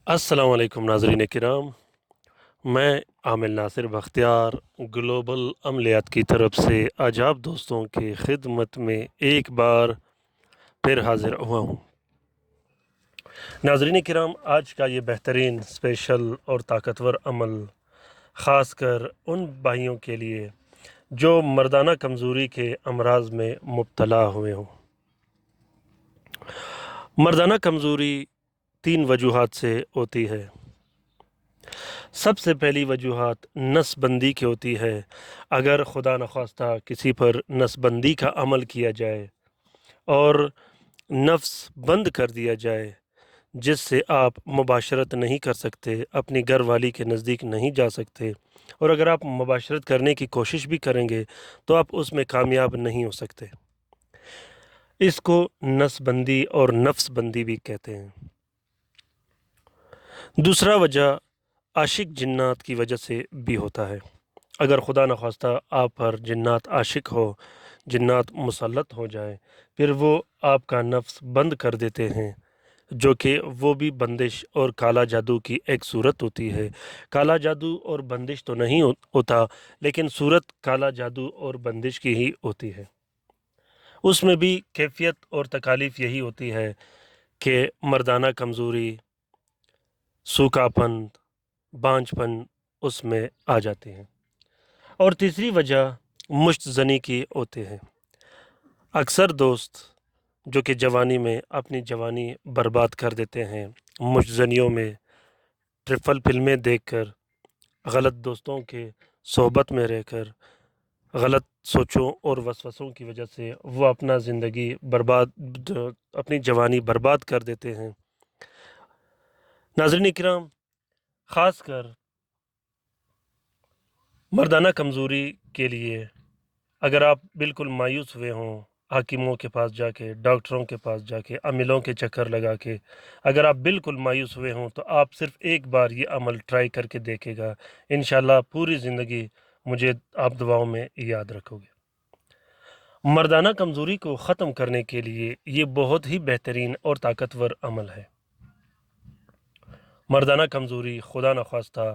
अस्सलाम वालेकुम नाज़रीन किराम। मैं आमिल नासिर बख्तियार ग्लोबल अमलियात की तरफ से आज आप दोस्तों की खिदमत में एक बार फिर हाज़िर हुआ हूँ। नाज़रीन किराम, आज का ये बेहतरीन स्पेशल और ताकतवर अमल ख़ास कर उन भाइयों के लिए जो मर्दाना कमज़ोरी के अमराज में मुब्तला हुए हों। मर्दाना कमज़ोरी 3 वजूहात से होती है। सबसे पहली वजूहात नसबंदी की होती है। अगर खुदा नख्वास्ता किसी पर नसबंदी का अमल किया जाए और नफ्स बंद कर दिया जाए, जिससे आप मुबाशरत नहीं कर सकते, अपनी घर वाली के नज़दीक नहीं जा सकते, और अगर आप मुबाशरत करने की कोशिश भी करेंगे तो आप उसमें कामयाब नहीं हो सकते। इसको नसबंदी और नफ्सबंदी भी कहते हैं। दूसरा वजह आशिक जिन्नात की वजह से भी होता है। अगर खुदा न खास्ता आप पर जिन्नात आशिक हो, जिन्नात मुसल्लत हो जाए, फिर वो आपका नफ्स बंद कर देते हैं, जो कि वो भी बंदिश और काला जादू की एक सूरत होती है। काला जादू और बंदिश तो नहीं होता, लेकिन सूरत काला जादू और बंदिश की ही होती है। उसमें भी कैफियत और तकालीफ यही होती है कि मर्दाना कमज़ोरी, सूखापन, बांझपन उसमें आ जाते हैं। और तीसरी वजह मुश्तज़नी की होते हैं। अक्सर दोस्त जो कि जवानी में अपनी जवानी बर्बाद कर देते हैं, मुश्तज़नियों में ट्रिपल फिल्में देखकर, गलत दोस्तों के सोहबत में रहकर, गलत सोचों और वसवसों की वजह से वो अपना ज़िंदगी अपनी जवानी बर्बाद कर देते हैं। नाज़रीन किराम, ख़ास कर मर्दाना कमज़ोरी के लिए अगर आप बिल्कुल मायूस हुए हों, हाकिमों के पास जाके, डॉक्टरों के पास जाके, अमीलों के चक्कर लगा के, अगर आप बिल्कुल मायूस हुए हों तो आप सिर्फ़ एक बार ये अमल ट्राई करके देखेगा। इंशाल्लाह पूरी ज़िंदगी मुझे आप दुआओं में याद रखोगे। मर्दाना कमज़ोरी को ख़त्म करने के लिए ये बहुत ही बेहतरीन और ताकतवर अमल है। मर्दाना कमज़ोरी खुदा न ख़वास्ता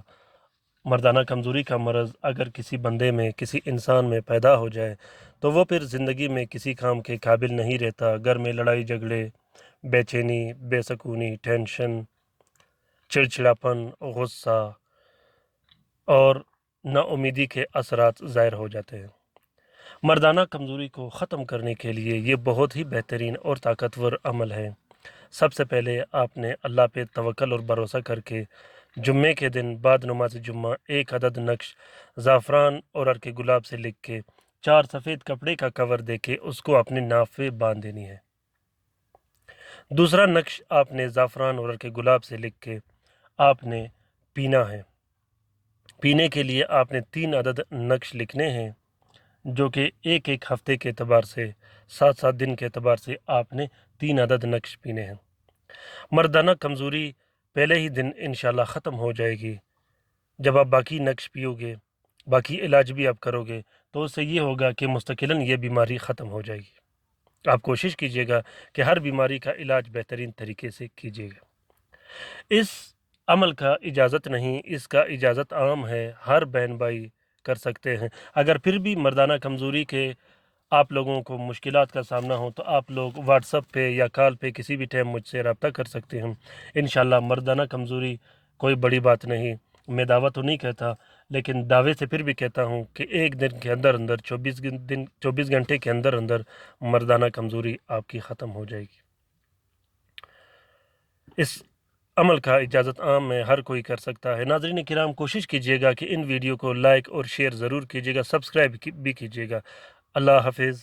मर्दाना कमज़ोरी का मर्ज़ अगर किसी बंदे में, किसी इंसान में पैदा हो जाए तो वो फिर ज़िंदगी में किसी काम के काबिल नहीं रहता। घर में लड़ाई झगड़े, बेचैनी, बेसकूनी, टेंशन, चिड़चिड़ापन, गुस्सा और नाउमीदी के असरात ज़ाहिर हो जाते हैं। मर्दाना कमज़ोरी को ख़त्म करने के लिए ये बहुत ही बेहतरीन और ताकतवर अमल है। सबसे पहले आपने अल्लाह पे तवक्ल और भरोसा करके जुम्मे के दिन बाद नमाज जुम्मा एक अदद नक्श ज़ाफ़रान और अर्क गुलाब से लिख के 4 सफ़ेद कपड़े का कवर दे के उसको अपने नाफ पे बांध देनी है। दूसरा नक्श आपने ज़ाफ़रान और अर्क गुलाब से लिख के आपने पीना है। पीने के लिए आपने 3 अदद नक्श लिखने हैं, जो कि एक एक हफ़्ते के एतबार से 7-7 दिन के एतबार से आपने 3 अदद नक्श पीने हैं। मर्दाना कमज़ोरी पहले ही दिन इंशाल्लाह ख़त्म हो जाएगी। जब आप बाकी नक्श पियोगे, बाकी इलाज भी आप करोगे, तो उससे ये होगा कि मुस्तकिलन ये बीमारी ख़त्म हो जाएगी। आप कोशिश कीजिएगा कि हर बीमारी का इलाज बेहतरीन तरीके से कीजिएगा। इस अमल का इजाज़त नहीं, इसका इजाज़त आम है, हर बहन भाई कर सकते हैं। अगर फिर भी मर्दाना कमज़ोरी के आप लोगों को मुश्किलात का सामना हो तो आप लोग व्हाट्सएप पे या कॉल पे किसी भी टाइम मुझसे रब्ता कर सकते हैं। इंशाल्लाह मर्दाना कमज़ोरी कोई बड़ी बात नहीं। मैं दावा तो नहीं कहता, लेकिन दावे से फिर भी कहता हूँ कि एक दिन के अंदर अंदर 24 घंटे के अंदर अंदर मर्दाना कमज़ोरी आपकी ख़त्म हो जाएगी। इस अमल का इजाज़त आम में हर कोई कर सकता है। नाज़रीन किराम, कोशिश कीजिएगा कि इन वीडियो को लाइक और शेयर ज़रूर कीजिएगा, सब्सक्राइब भी कीजिएगा। अल्लाह हाफ़िज़।